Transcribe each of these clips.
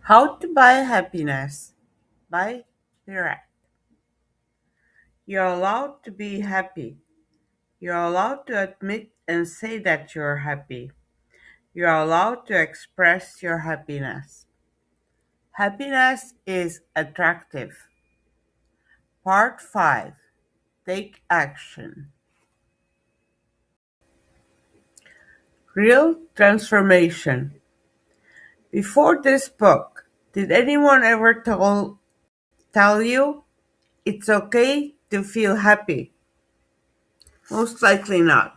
How to Buy Happiness by Virat. You're allowed to be happy. You're allowed to admit and say that you're happy. You're allowed to express your happiness. Happiness is attractive. Part 5. Take action. Real transformation. Before this book, did anyone ever tell you it's okay to feel happy? Most likely not.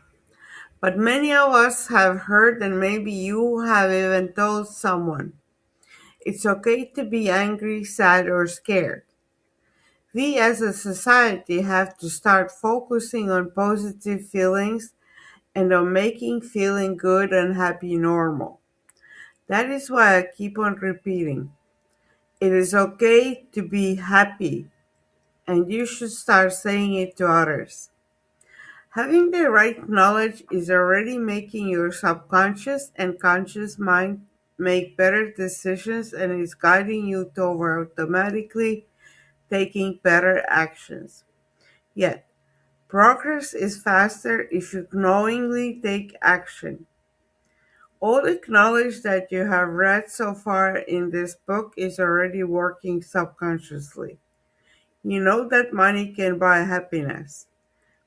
But many of us have heard, and maybe you have even told someone, it's okay to be angry, sad, or scared. We as a society have to start focusing on positive feelings and on making feeling good and happy normal. That is why I keep on repeating. It is okay to be happy, and you should start saying it to others. Having the right knowledge is already making your subconscious and conscious mind make better decisions and is guiding you toward automatically taking better actions. Yet, progress is faster if you knowingly take action. All the knowledge that you have read so far in this book is already working subconsciously. You know that money can buy happiness.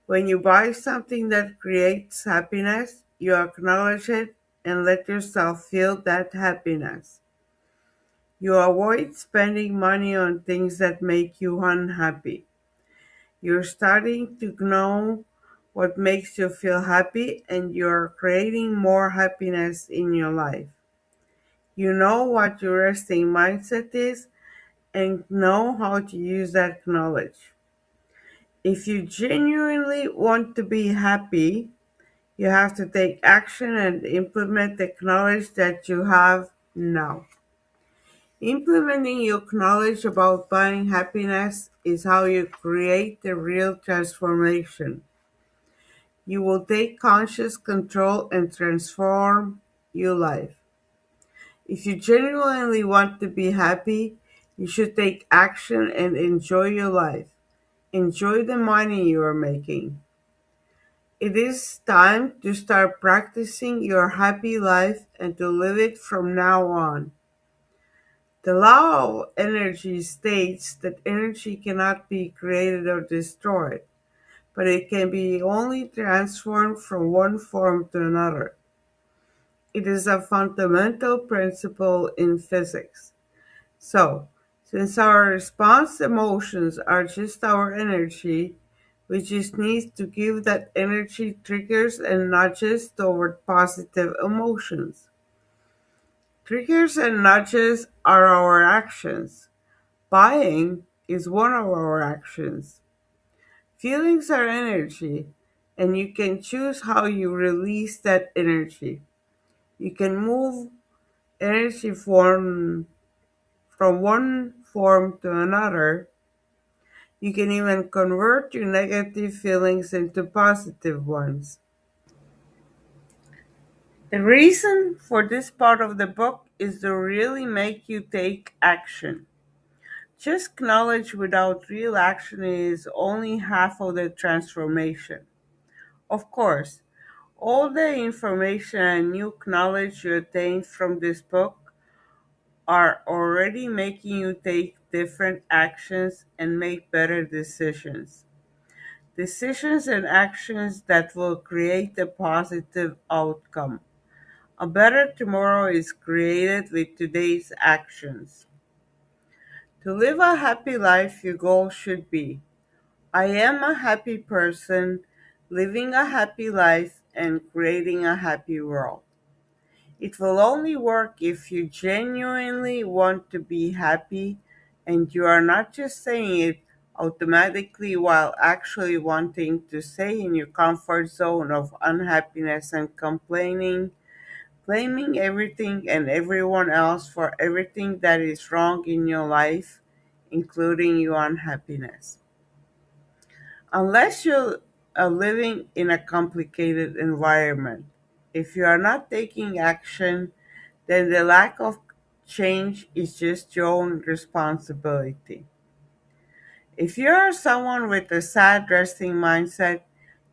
When you buy something that creates happiness, you acknowledge it and let yourself feel that happiness. You avoid spending money on things that make you unhappy. You're starting to know what makes you feel happy and you're creating more happiness in your life. You know what your resting mindset is and know how to use that knowledge. If you genuinely want to be happy, you have to take action and implement the knowledge that you have now. Implementing your knowledge about buying happiness is how you create the real transformation. You will take conscious control and transform your life. If you genuinely want to be happy, you should take action and enjoy your life. Enjoy the money you are making. It is time to start practicing your happy life and to live it from now on. The law of energy states that energy cannot be created or destroyed, but it can be only transformed from one form to another. It is a fundamental principle in physics. So, since our response emotions are just our energy, we just need to give that energy triggers and nudges toward positive emotions. Triggers and nudges are our actions. Buying is one of our actions. Feelings are energy, and you can choose how you release that energy. You can move energy from one form to another. You can even convert your negative feelings into positive ones. The reason for this part of the book is to really make you take action. Just knowledge without real action is only half of the transformation. Of course, all the information and new knowledge you attain from this book are already making you take different actions and make better decisions. Decisions and actions that will create a positive outcome. A better tomorrow is created with today's actions. To live a happy life, your goal should be I am a happy person, living a happy life, and creating a happy world. It will only work if you genuinely want to be happy and you are not just saying it automatically while actually wanting to stay in your comfort zone of unhappiness and complaining, blaming everything and everyone else for everything that is wrong in your life, including your unhappiness. Unless you are living in a complicated environment, if you are not taking action, then the lack of change is just your own responsibility. If you are someone with a sad resting mindset,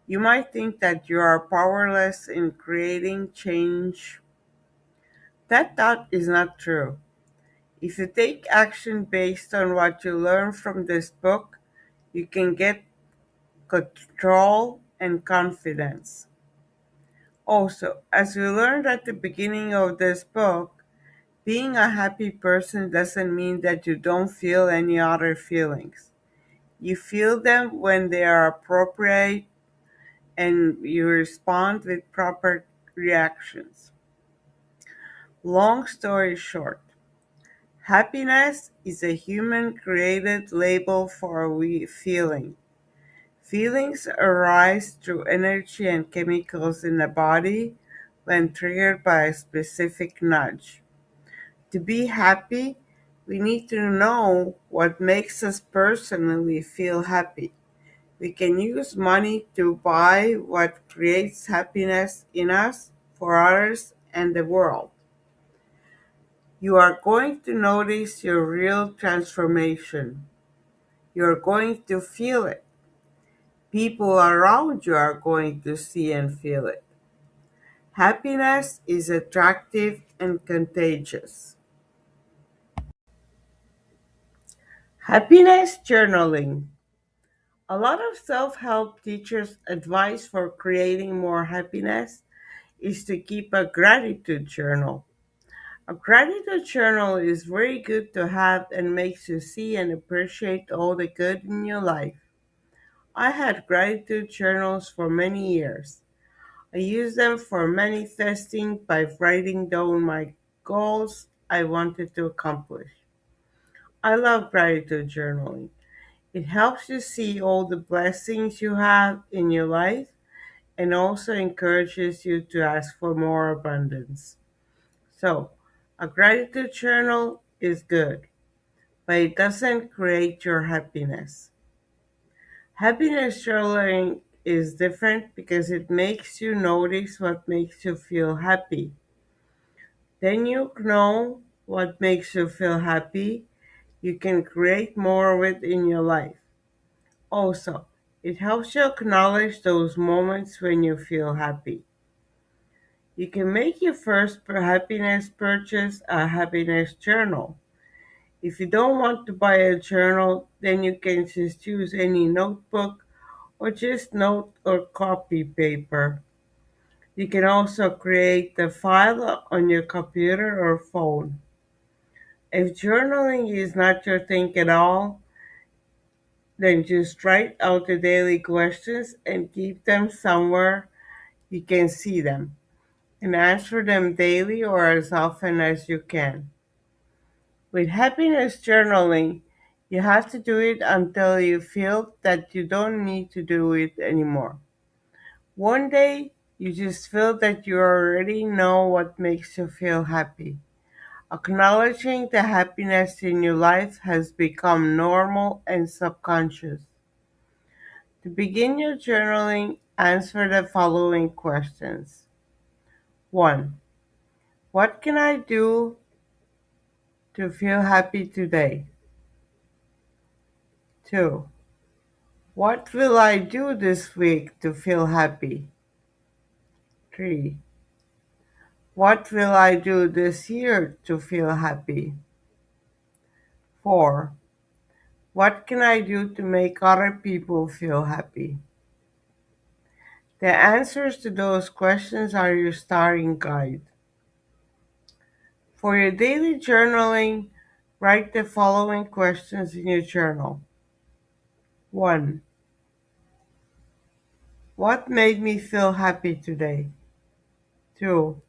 you might think that you are powerless in creating change. That thought is not true. If you take action based on what you learn from this book, you can get control and confidence. Also, as we learned at the beginning of this book, being a happy person doesn't mean that you don't feel any other feelings. You feel them when they are appropriate and you respond with proper reactions. Long story short, happiness is a human created label for a feeling. Feelings arise through energy and chemicals in the body when triggered by a specific nudge. To be happy, we need to know what makes us personally feel happy. We can use money to buy what creates happiness in us, for others, and the world. You are going to notice your real transformation. You are going to feel it. People around you are going to see and feel it. Happiness is attractive and contagious. Happiness journaling. A lot of self help teachers' advice for creating more happiness is to keep a gratitude journal. A gratitude journal is very good to have and makes you see and appreciate all the good in your life. I had gratitude journals for many years. I use them for manifesting by writing down my goals I wanted to accomplish. I love gratitude journaling. It helps you see all the blessings you have in your life and also encourages you to ask for more abundance. So, a gratitude journal is good, but it doesn't create your happiness. Happiness journaling is different because it makes you notice what makes you feel happy. Then you know what makes you feel happy. You can create more of it in your life. Also, it helps you acknowledge those moments when you feel happy. You can make your first happiness purchase a happiness journal. If you don't want to buy a journal, then you can just use any notebook or just note or copy paper. You can also create the file on your computer or phone. If journaling is not your thing at all, then just write out the daily questions and keep them somewhere you can see them and answer them daily or as often as you can. With happiness journaling, you have to do it until you feel that you don't need to do it anymore. One day, you just feel that you already know what makes you feel happy. Acknowledging the happiness in your life has become normal and subconscious. To begin your journaling, answer the following questions. 1. What can I do to feel happy today? 2. What will I do this week to feel happy? 3. What will I do this year to feel happy? 4. What can I do to make other people feel happy? The answers to those questions are your starting guide. For your daily journaling, write the following questions in your journal. 1. What made me feel happy today? 2.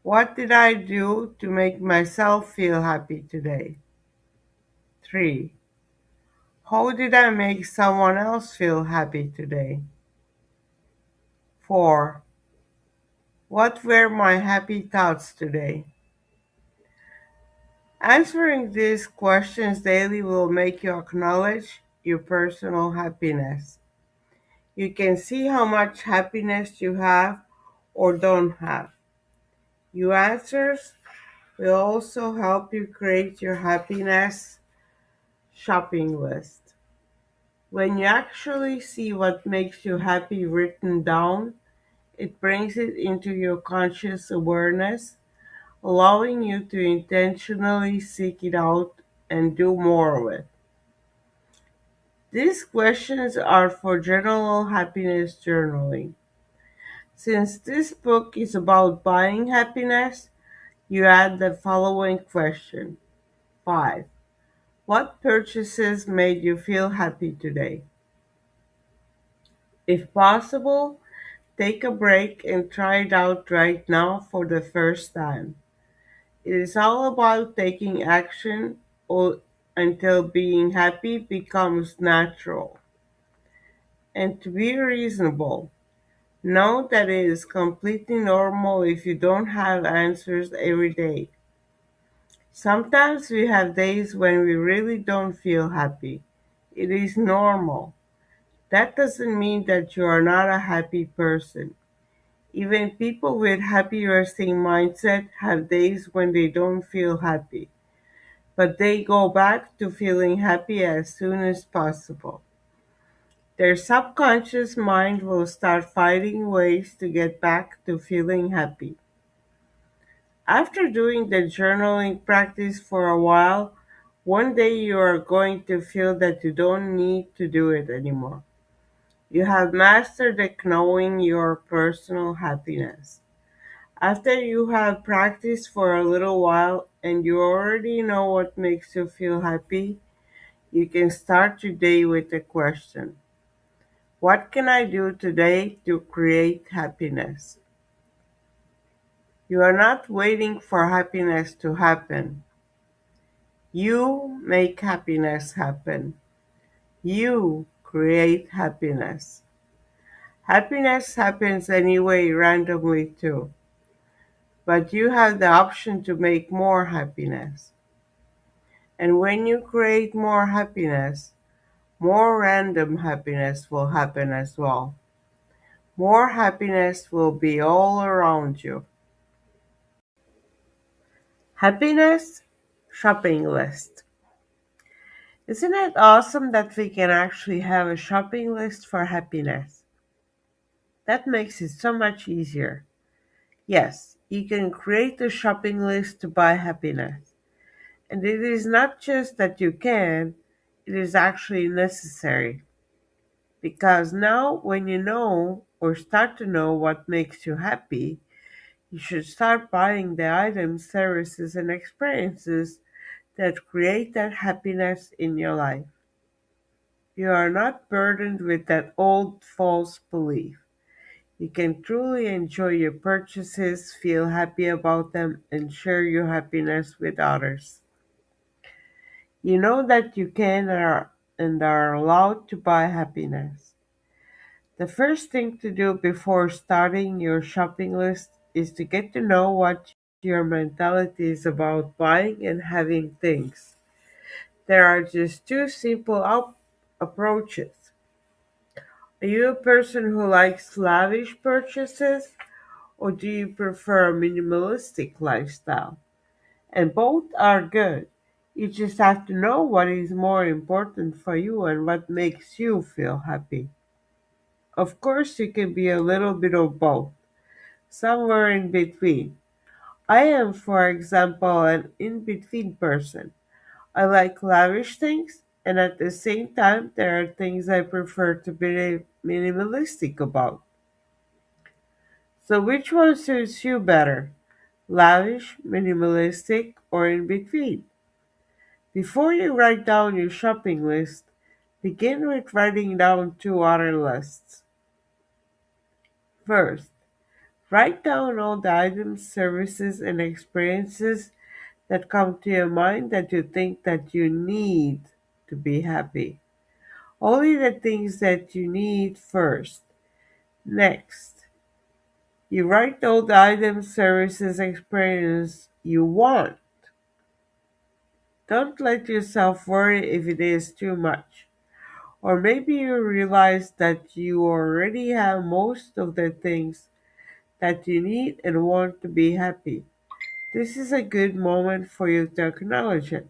What did I do to make myself feel happy today? 3. How did I make someone else feel happy today? 4. What were my happy thoughts today? Answering these questions daily will make you acknowledge your personal happiness. You can see how much happiness you have or don't have. Your answers will also help you create your happiness shopping list. When you actually see what makes you happy written down, it brings it into your conscious awareness, allowing you to intentionally seek it out and do more with. These questions are for general happiness journaling. Since this book is about buying happiness, you add the following question. 5. What purchases made you feel happy today? If possible, take a break and try it out right now for the first time. It is all about taking action until being happy becomes natural. And to be reasonable, know that it is completely normal if you don't have answers every day. Sometimes we have days when we really don't feel happy. It is normal. That doesn't mean that you are not a happy person. Even people with happy resting mindset have days when they don't feel happy, but they go back to feeling happy as soon as possible. Their subconscious mind will start finding ways to get back to feeling happy. After doing the journaling practice for a while, one day you are going to feel that you don't need to do it anymore. You have mastered the knowing your personal happiness. After you have practiced for a little while and you already know what makes you feel happy, you can start your day with a question. What can I do today to create happiness? You are not waiting for happiness to happen. You make happiness happen. You create happiness. Happiness happens anyway, randomly too, but you have the option to make more happiness. And when you create more happiness, more random happiness will happen as well. More happiness will be all around you. Happiness shopping list. Isn't it awesome that we can actually have a shopping list for happiness? That makes it so much easier. Yes, you can create a shopping list to buy happiness. And it is not just that you can, it is actually necessary. Because now, when you know or start to know what makes you happy, you should start buying the items, services, and experiences that create that happiness in your life. You are not burdened with that old false belief. You can truly enjoy your purchases, feel happy about them, and share your happiness with others. You know that you can and are allowed to buy happiness. The first thing to do before starting your shopping list is to get to know what your mentality is about buying and having things. There are just two simple approaches. Are you a person who likes lavish purchases, or do you prefer a minimalistic lifestyle? And both are good. You just have to know what is more important for you and what makes you feel happy. Of course, you can be a little bit of both, somewhere in between. I am, for example, an in between person. I like lavish things, and at the same time, there are things I prefer to be minimalistic about. So, which one suits you better? Lavish, minimalistic, or in between? Before you write down your shopping list, begin with writing down two other lists. First, write down all the items, services, and experiences that come to your mind that you think that you need to be happy. Only the things that you need first. Next, you write all the items, services, experiences you want. Don't let yourself worry if it is too much. Or maybe you realize that you already have most of the things that you need and want to be happy. This is a good moment for you to acknowledge it.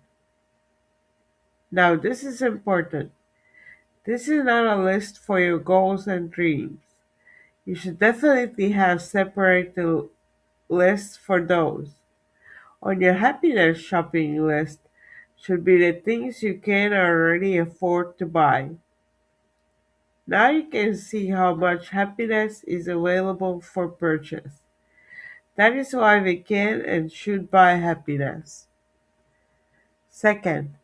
Now, this is important. This is not a list for your goals and dreams. You should definitely have separated lists for those. On your happiness shopping list should be the things you can already afford to buy. Now you can see how much happiness is available for purchase. That is why we can and should buy happiness. Second,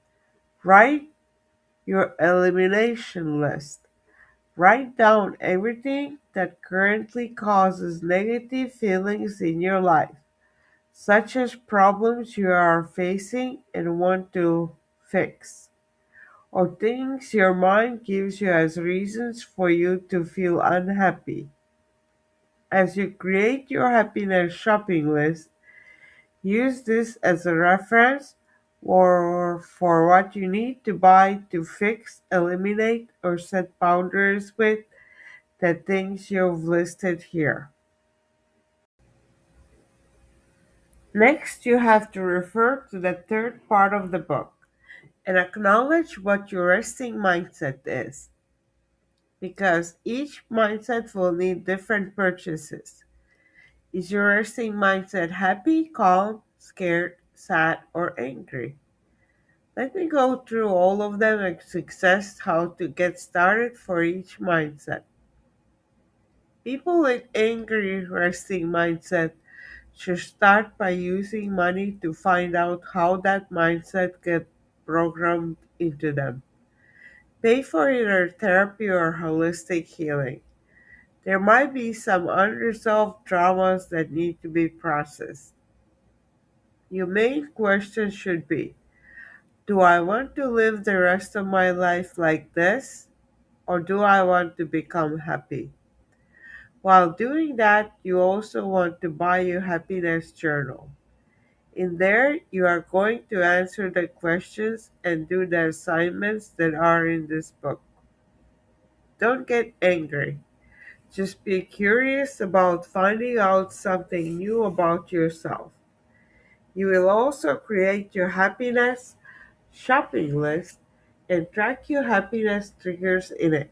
write your elimination list. Write down everything that currently causes negative feelings in your life, such as problems you are facing and want to fix, or things your mind gives you as reasons for you to feel unhappy. As you create your happiness shopping list, use this as a reference or for what you need to buy to fix, eliminate, or set boundaries with the things you've listed here. Next, you have to refer to the third part of the book and acknowledge what your resting mindset is, because each mindset will need different purchases. Is your resting mindset happy, calm, scared, sad, or angry? Let me go through all of them and suggest how to get started for each mindset. People with angry resting mindset should start by using money to find out how that mindset gets programmed into them. Pay for either therapy or holistic healing. There might be some unresolved traumas that need to be processed. Your main question should be, do I want to live the rest of my life like this, or do I want to become happy? While doing that, you also want to buy your happiness journal. In there, you are going to answer the questions and do the assignments that are in this book. Don't get angry. Just be curious about finding out something new about yourself. You will also create your happiness shopping list and track your happiness triggers in it.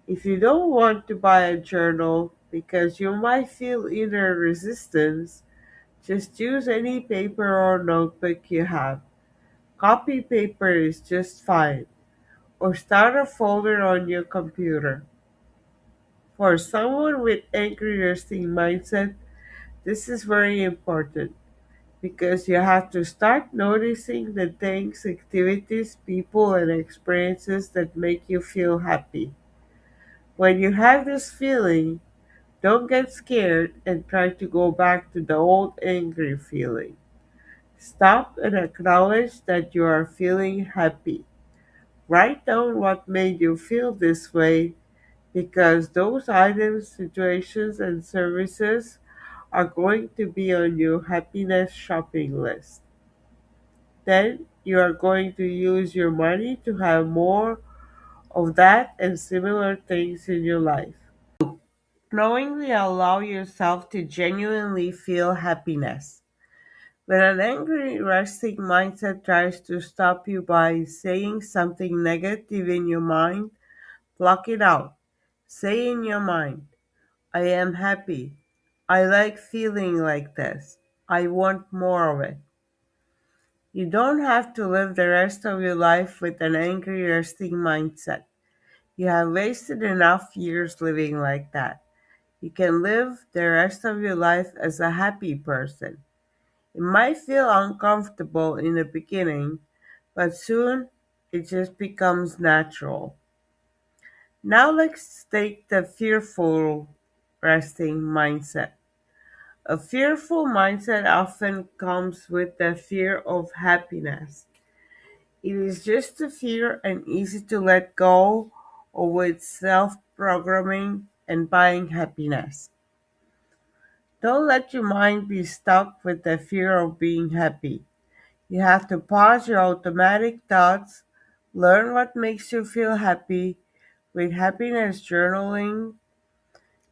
If you don't want to buy a journal because you might feel inner resistance, just use any paper or notebook you have. Copy paper is just fine, or start a folder on your computer. For someone with angry resting mindset, this is very important because you have to start noticing the things, activities, people, and experiences that make you feel happy. When you have this feeling, don't get scared and try to go back to the old angry feeling. Stop and acknowledge that you are feeling happy. Write down what made you feel this way, because those items, situations, and services are going to be on your happiness shopping list. Then you are going to use your money to have more of that and similar things in your life. Knowingly allow yourself to genuinely feel happiness. When an angry, resting mindset tries to stop you by saying something negative in your mind, block it out. Say in your mind, I am happy. I like feeling like this. I want more of it. You don't have to live the rest of your life with an angry, resting mindset. You have wasted enough years living like that. You can live the rest of your life as a happy person. It might feel uncomfortable in the beginning, but soon it just becomes natural. Now let's take the fearful resting mindset. A fearful mindset often comes with the fear of happiness. It is just a fear and easy to let go of with self programming and buying happiness. Don't let your mind be stuck with the fear of being happy. You have to pause your automatic thoughts, learn what makes you feel happy with happiness journaling,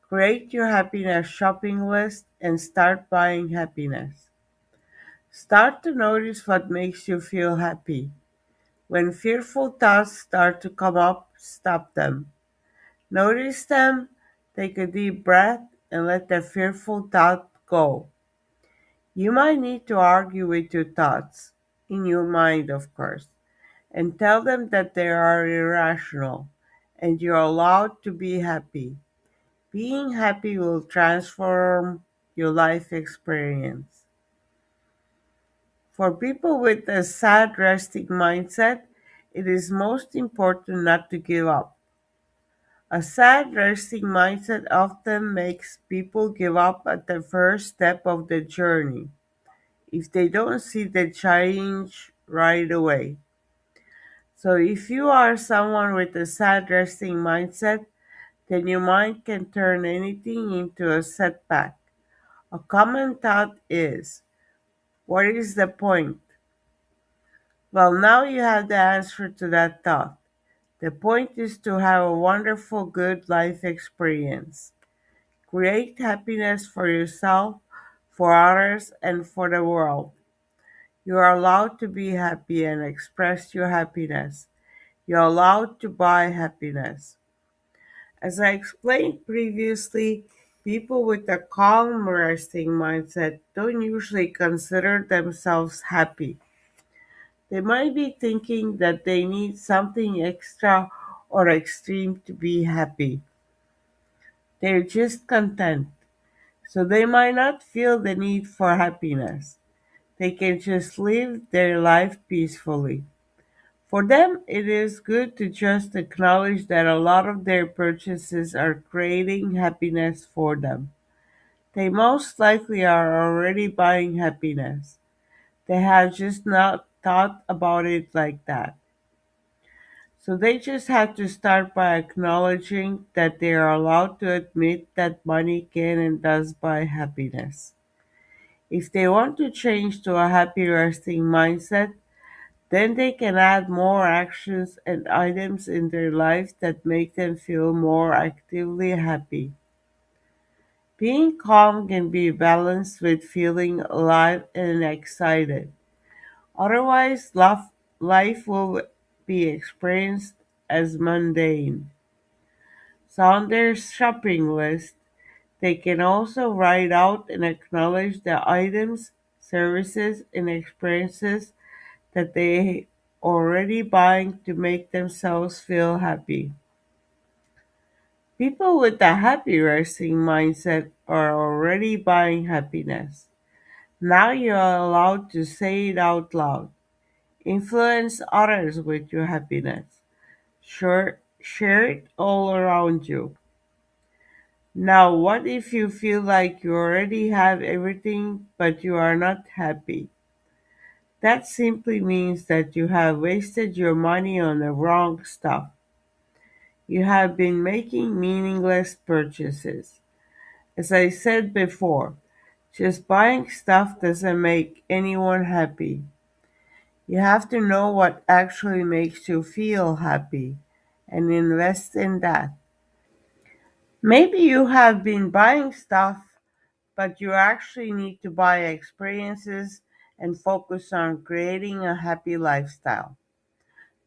create your happiness shopping list, and start buying happiness. Start to notice what makes you feel happy. When fearful thoughts start to come up, stop them. Notice them, take a deep breath, and let the fearful thought go. You might need to argue with your thoughts, in your mind, of course, and tell them that they are irrational and you're allowed to be happy. Being happy will transform your life experience. For people with a sad resting mindset, it is most important not to give up. A sad resting mindset often makes people give up at the first step of the journey if they don't see the change right away. So, if you are someone with a sad resting mindset, then your mind can turn anything into a setback. A common thought is, what is the point? Well, now you have the answer to that thought. The point is to have a wonderful, good life experience. Create happiness for yourself, for others, and for the world. You are allowed to be happy and express your happiness. You're allowed to buy happiness. As I explained previously, people with a calm, resting mindset don't usually consider themselves happy. They might be thinking that they need something extra or extreme to be happy. They're just content, so they might not feel the need for happiness. They can just live their life peacefully. For them, it is good to just acknowledge that a lot of their purchases are creating happiness for them. They most likely are already buying happiness. They have just not thought about it like that. So they just have to start by acknowledging that they are allowed to admit that money can and does buy happiness. If they want to change to a happy resting mindset, then they can add more actions and items in their life that make them feel more actively happy. Being calm can be balanced with feeling alive and excited. Otherwise, life will be experienced as mundane. So, on their shopping list, they can also write out and acknowledge the items, services, and experiences that they already buying to make themselves feel happy. People with a happy resting mindset are already buying happiness. Now you are allowed to say it out loud. Influence others with your happiness. Share it all around you. Now, what if you feel like you already have everything but you are not happy? That simply means that you have wasted your money on the wrong stuff. You have been making meaningless purchases. As I said before, just buying stuff doesn't make anyone happy. You have to know what actually makes you feel happy and invest in that. Maybe you have been buying stuff, but you actually need to buy experiences and focus on creating a happy lifestyle.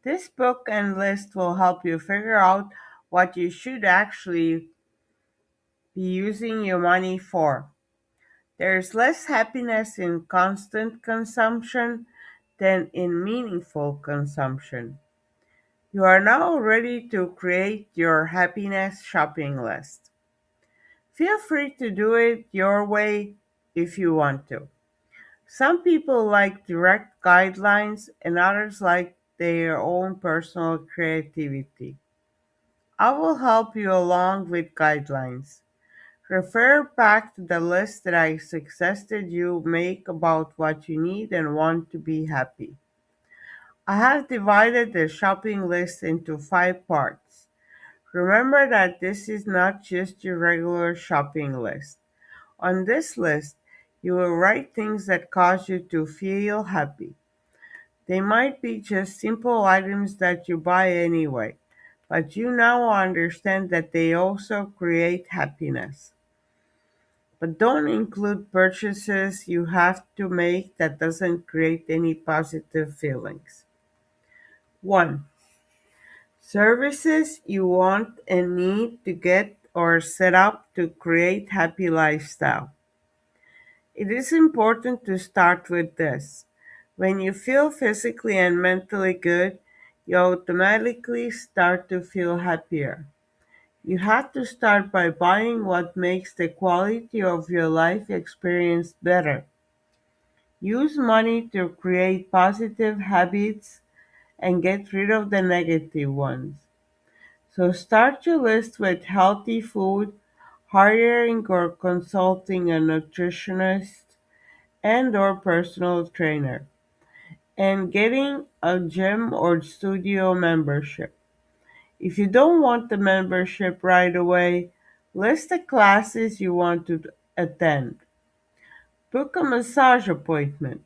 This book and list will help you figure out what you should actually be using your money for. There's less happiness in constant consumption than in meaningful consumption. You are now ready to create your happiness shopping list. Feel free to do it your way if you want to. Some people like direct guidelines and others like their own personal creativity. I will help you along with guidelines. Refer back to the list that I suggested you make about what you need and want to be happy. I have divided the shopping list into 5 parts. Remember that this is not just your regular shopping list. On this list, you will write things that cause you to feel happy. They might be just simple items that you buy anyway, but you now understand that they also create happiness. but don't include purchases you have to make that doesn't create any positive feelings. 1. Services you want and need to get or set up to create happy lifestyle. It is important to start with this. When you feel physically and mentally good, you automatically start to feel happier. You have to start by buying what makes the quality of your life experience better. Use money to create positive habits and get rid of the negative ones. So start your list with healthy food, hiring or consulting a nutritionist and or personal trainer, and getting a gym or studio membership. If you don't want the membership right away, list the classes you want to attend. Book a massage appointment.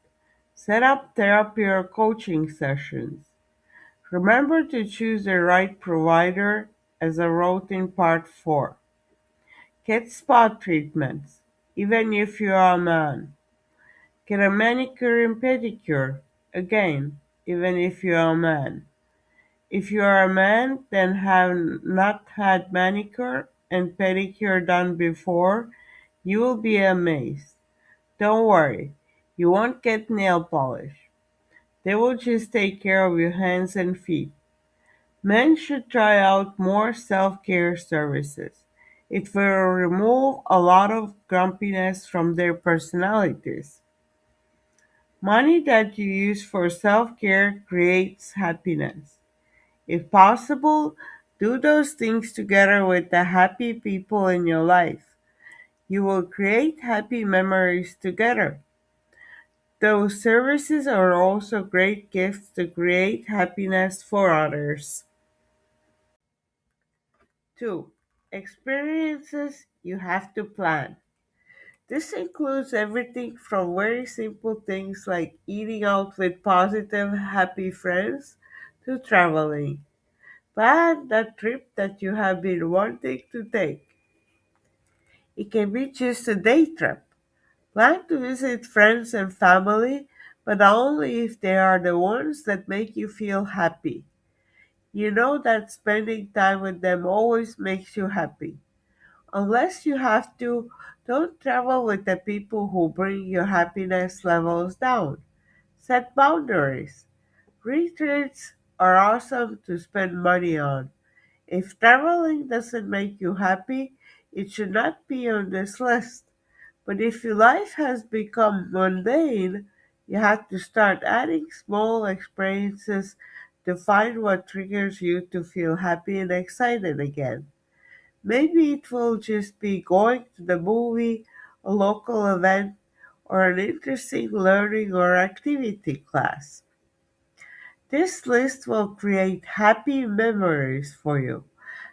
Set up therapy or coaching sessions. Remember to choose the right provider, as I wrote in part 4. Get spa treatments, even if you are a man. Get a manicure and pedicure, again, even if you are a man. If you are a man then have not had manicure and pedicure done before, you will be amazed. Don't worry, you won't get nail polish. They will just take care of your hands and feet. Men should try out more self-care services. It will remove a lot of grumpiness from their personalities. Money that you use for self-care creates happiness. If possible, do those things together with the happy people in your life. You will create happy memories together. Those services are also great gifts to create happiness for others. 2. Experiences you have to plan. This includes everything from very simple things like eating out with positive, happy friends to traveling. Plan that trip that you have been wanting to take. It can be just a day trip. Plan to visit friends and family, but only if they are the ones that make you feel happy. You know that spending time with them always makes you happy. Unless you have to, don't travel with the people who bring your happiness levels down. Set boundaries. Retreats are awesome to spend money on. If traveling doesn't make you happy, it should not be on this list. But if your life has become mundane, you have to start adding small experiences to find what triggers you to feel happy and excited again. Maybe it will just be going to the movie, a local event, or an interesting learning or activity class. This list will create happy memories for you.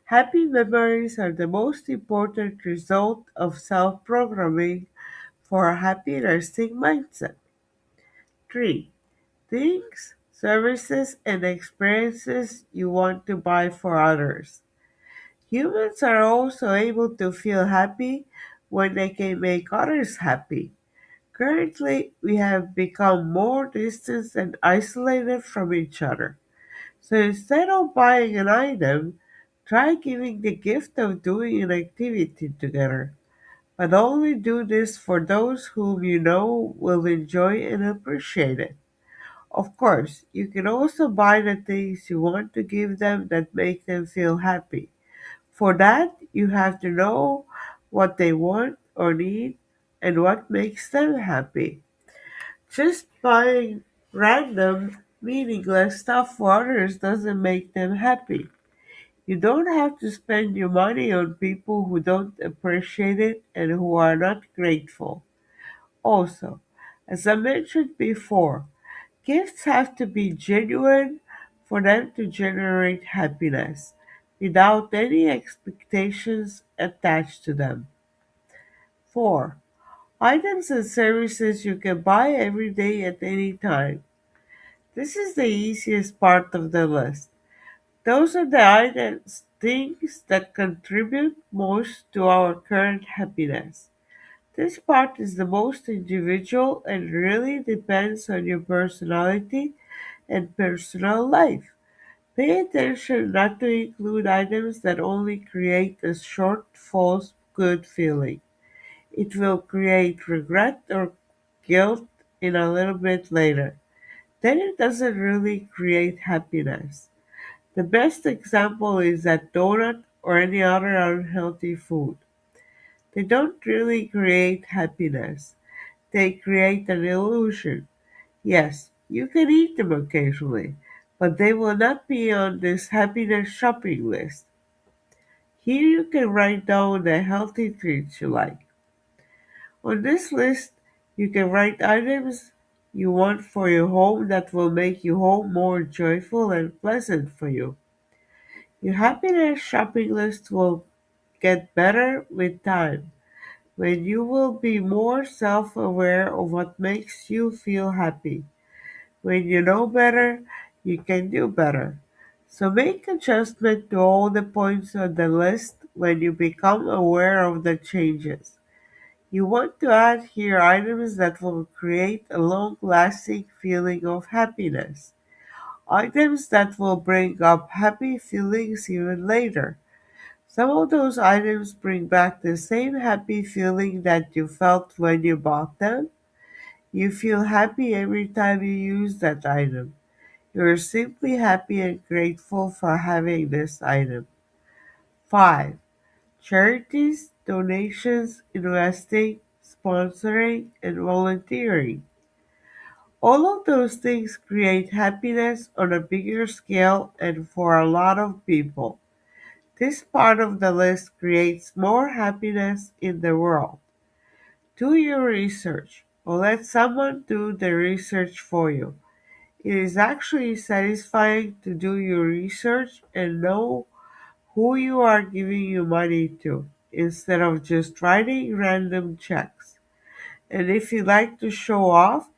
Happy memories are the most important result of self programming for a happy resting mindset. 3. Things, services, and experiences you want to buy for others. Humans are also able to feel happy when they can make others happy. Currently, we have become more distant and isolated from each other. So instead of buying an item, try giving the gift of doing an activity together. But only do this for those whom you know will enjoy and appreciate it. Of course, you can also buy the things you want to give them that make them feel happy. For that, you have to know what they want or need and what makes them happy. Just buying random, meaningless stuff for others doesn't make them happy. You don't have to spend your money on people who don't appreciate it and who are not grateful. Also, as I mentioned before, gifts have to be genuine for them to generate happiness without any expectations attached to them. 4. Items and services you can buy every day at any time. This is the easiest part of the list. Those are the items, things that contribute most to our current happiness. This part is the most individual and really depends on your personality and personal life. Pay attention not to include items that only create a short, false good feeling. It will create regret or guilt in a little bit later. Then it doesn't really create happiness. The best example is that donut or any other unhealthy food. They don't really create happiness. They create an illusion. Yes, you can eat them occasionally, but they will not be on this happiness shopping list. Here you can write down the healthy treats you like. On this list, you can write items you want for your home that will make your home more joyful and pleasant for you. Your happiness shopping list will get better with time when you will be more self aware of what makes you feel happy. When you know better, you can do better. So make adjustment to all the points on the list when you become aware of the changes. You want to add here items that will create a long-lasting feeling of happiness. Items that will bring up happy feelings even later. Some of those items bring back the same happy feeling that you felt when you bought them. You feel happy every time you use that item. You're simply happy and grateful for having this item. 5. Charities, donations, investing, sponsoring, and volunteering. All of those things create happiness on a bigger scale and for a lot of people. This part of the list creates more happiness in the world. Do your research or let someone do the research for you. It is actually satisfying to do your research and know who you are giving your money to instead of just writing random checks. And if you like to show off,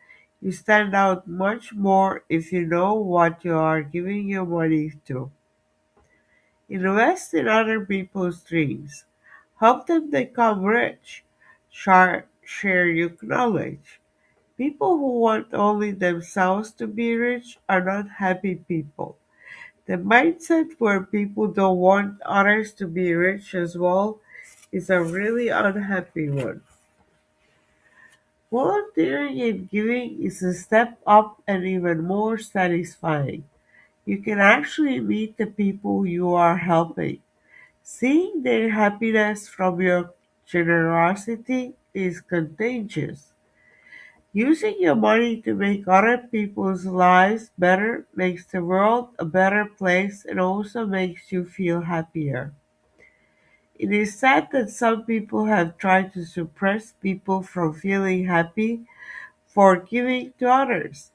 you stand out much more if you know what you are giving your money to. Invest in other people's dreams. Help them become rich. Share your knowledge. People who want only themselves to be rich are not happy people. The mindset where people don't want others to be rich as well is a really unhappy one. Volunteering and giving is a step up and even more satisfying. You can actually meet the people you are helping. Seeing their happiness from your generosity is contagious. Using your money to make other people's lives better makes the world a better place and also makes you feel happier. It is sad that some people have tried to suppress people from feeling happy for giving to others.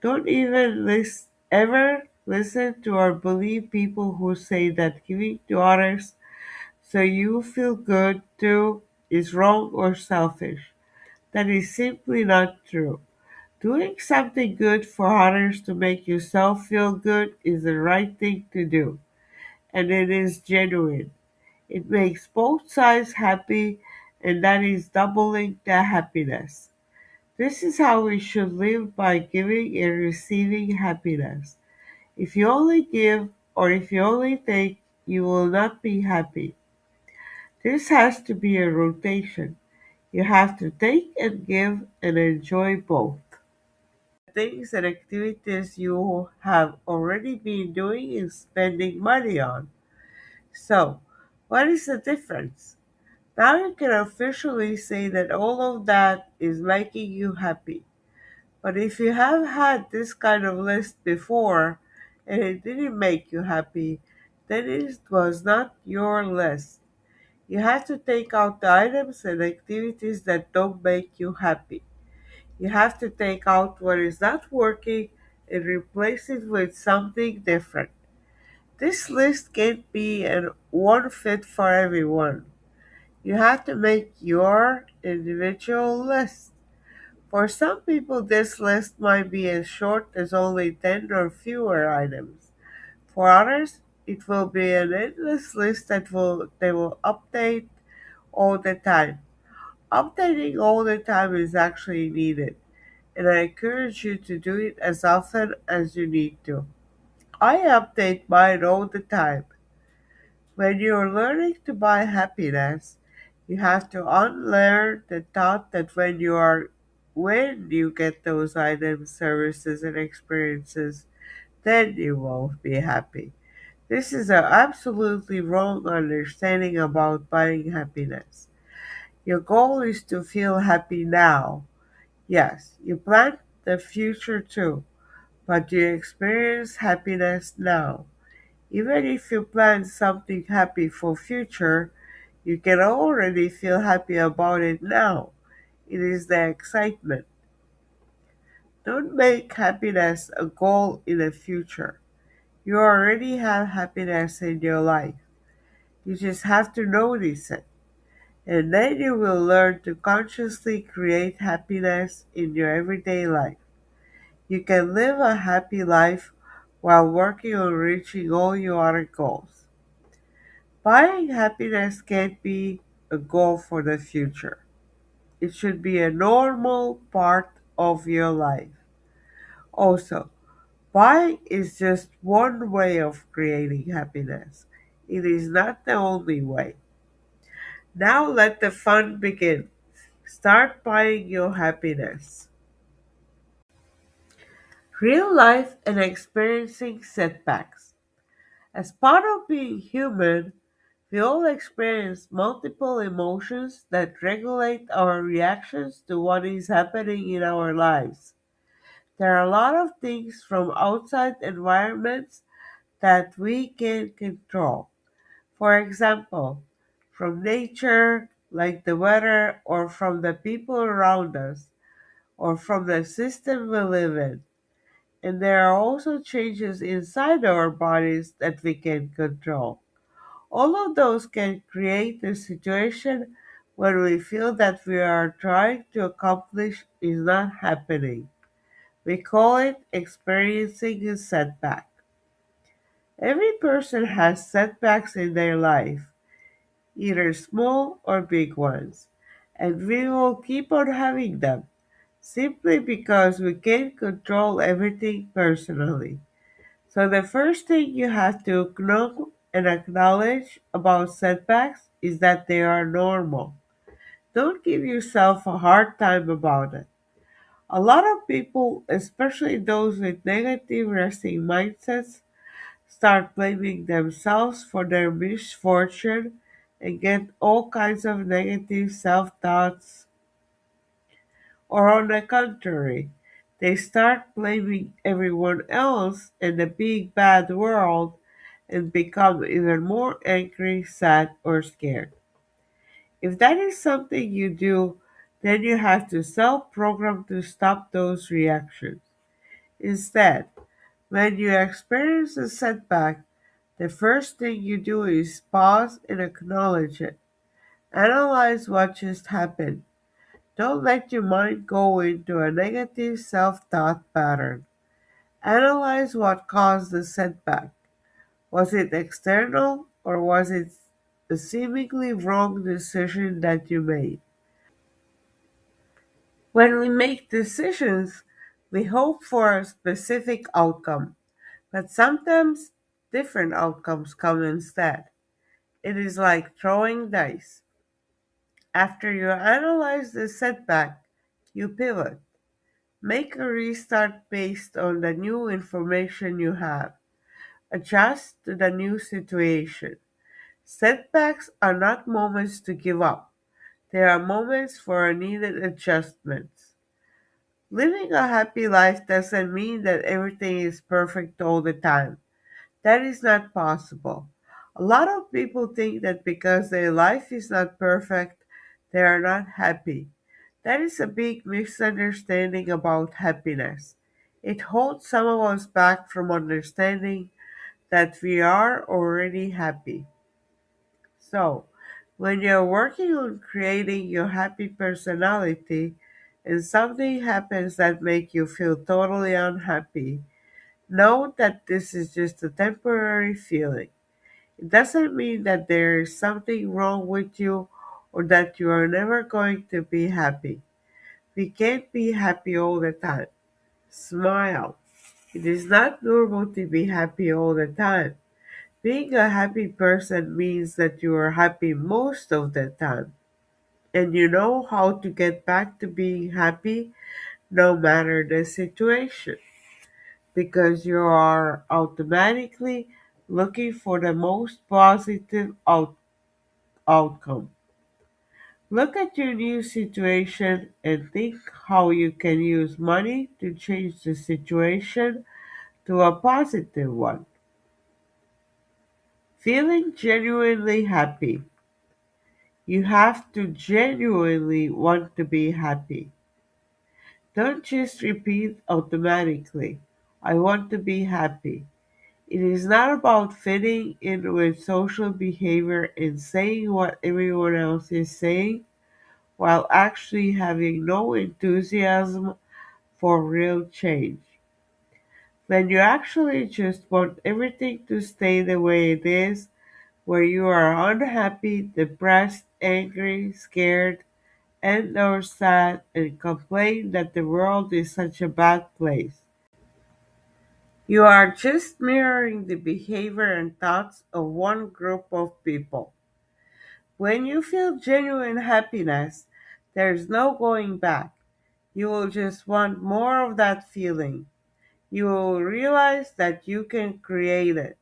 Don't even ever listen to or believe people who say that giving to others so you feel good too is wrong or selfish. That is simply not true. Doing something good for others to make yourself feel good is the right thing to do, and it is genuine. It makes both sides happy, and that is doubling the happiness. This is how we should live by giving and receiving happiness. If you only give or if you only take, you will not be happy. This has to be a rotation. You have to take and give and enjoy both. Things and activities you have already been doing and spending money on. So, what is the difference? Now you can officially say that all of that is making you happy. But if you have had this kind of list before and it didn't make you happy, then it was not your list. You have to take out the items and activities that don't make you happy. You have to take out what is not working and replace it with something different. This list can't be an one fit for everyone. You have to make your individual list. For some people, this list might be as short as only 10 or fewer items. For others, it will be an endless list that they will update all the time. Updating all the time is actually needed, and I encourage you to do it as often as you need to. I update mine all the time. When you're learning to buy happiness, you have to unlearn the thought that when you get those items, services, and experiences, then you won't be happy. This is an absolutely wrong understanding about buying happiness. Your goal is to feel happy now. Yes, you plan the future too, but you experience happiness now. Even if you plan something happy for future, you can already feel happy about it now. It is the excitement. Don't make happiness a goal in the future. You already have happiness in your life. You just have to notice it. And then you will learn to consciously create happiness in your everyday life. You can live a happy life while working on reaching all your other goals. Buying happiness can't be a goal for the future. It should be a normal part of your life. Also, buying is just one way of creating happiness. It is not the only way. Now let the fun begin. Start buying your happiness. Real life and experiencing setbacks. As part of being human, we all experience multiple emotions that regulate our reactions to what is happening in our lives. There are a lot of things from outside environments that we can control. For example, from nature, like the weather, or from the people around us, or from the system we live in. And there are also changes inside our bodies that we can control. All of those can create a situation where we feel that we are trying to accomplish is not happening. We call it experiencing a setback. Every person has setbacks in their life, either small or big ones, and we will keep on having them simply because we can't control everything personally. So, the first thing you have to know and acknowledge about setbacks is that they are normal. Don't give yourself a hard time about it. A lot of people, especially those with negative resting mindsets, start blaming themselves for their misfortune and get all kinds of negative self thoughts. Or on the contrary, they start blaming everyone else and the big bad world and become even more angry, sad, or scared. If that is something you do, then you have to self program to stop those reactions. Instead, when you experience a setback, the first thing you do is pause and acknowledge it. Analyze what just happened. Don't let your mind go into a negative self thought pattern. Analyze what caused the setback. Was it external or was it a seemingly wrong decision that you made? When we make decisions, we hope for a specific outcome, but sometimes different outcomes come instead. It is like throwing dice. After you analyze the setback, you pivot. Make a restart based on the new information you have. Adjust to the new situation. Setbacks are not moments to give up. They are moments for needed adjustments. Living a happy life doesn't mean that everything is perfect all the time. That is not possible. A lot of people think that because their life is not perfect, they are not happy. That is a big misunderstanding about happiness. It holds some of us back from understanding that we are already happy. So, when you're working on creating your happy personality and something happens that makes you feel totally unhappy, know that this is just a temporary feeling. It doesn't mean that there is something wrong with you or that you are never going to be happy. We can't be happy all the time. Smile. It is not normal to be happy all the time. Being a happy person means that you are happy most of the time, and you know how to get back to being happy no matter the situation, because you are automatically looking for the most positive outcome. Look at your new situation and think how you can use money to change the situation to a positive one. Feeling genuinely happy. You have to genuinely want to be happy. Don't just repeat automatically, I want to be happy. It is not about fitting in with social behavior and saying what everyone else is saying while actually having no enthusiasm for real change. When you actually just want everything to stay the way it is, where you are unhappy, depressed, angry, scared, and or sad and complain that the world is such a bad place. You are just mirroring the behavior and thoughts of one group of people. When you feel genuine happiness, there's no going back. You will just want more of that feeling. You will realize that you can create it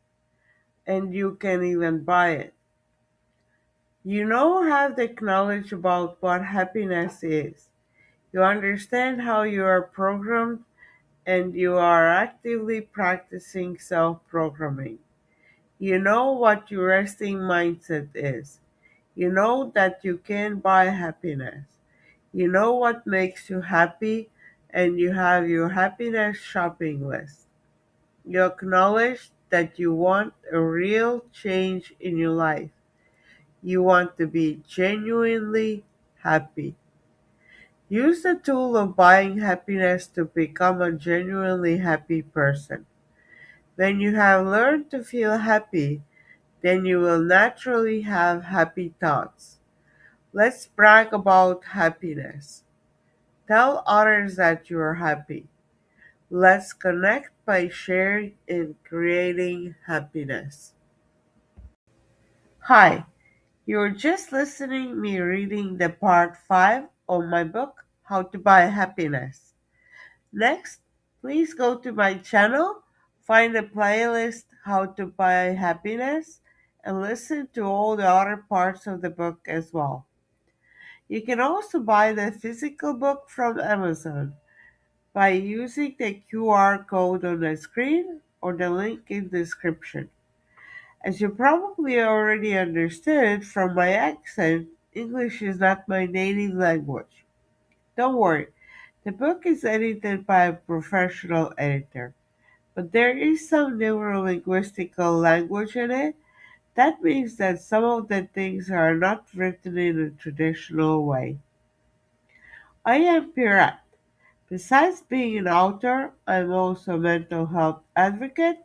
and you can even buy it. You now have the knowledge about what happiness is. You understand how you are programmed and you are actively practicing self programming. You know what your resting mindset is. You know that you can buy happiness. You know what makes you happy, and you have your happiness shopping list. You acknowledge that you want a real change in your life. You want to be genuinely happy. Use the tool of buying happiness to become a genuinely happy person. When you have learned to feel happy, then you will naturally have happy thoughts. Let's brag about happiness. Tell others that you are happy. Let's connect by sharing and creating happiness. Hi, you're just listening me reading the part 5 of my book How to Buy Happiness. Next, please go to my channel, find the playlist How to Buy Happiness, and listen to all the other parts of the book as well. You can also buy the physical book from Amazon by using the QR code on the screen or the link in the description. As you probably already understood from my accent, English is not my native language. Don't worry, the book is edited by a professional editor, but there is some neurolinguistical language in it. That means that some of the things are not written in a traditional way. I am Pirat. Besides being an author, I'm also a mental health advocate,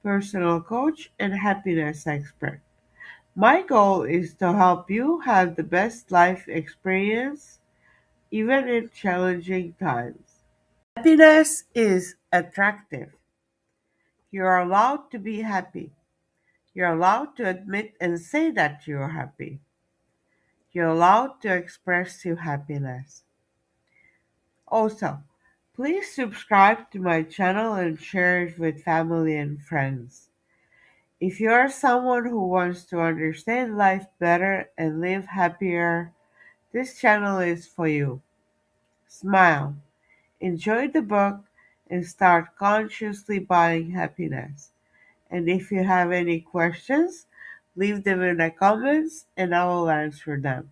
personal coach, and happiness expert. My goal is to help you have the best life experience, even in challenging times. Happiness is attractive. You're allowed to be happy. You're allowed to admit and say that you're happy. You're allowed to express your happiness. Also, please subscribe to my channel and share it with family and friends. If you are someone who wants to understand life better and live happier, this channel is for you. Smile, enjoy the book, and start consciously buying happiness. And if you have any questions, leave them in the comments and I will answer them.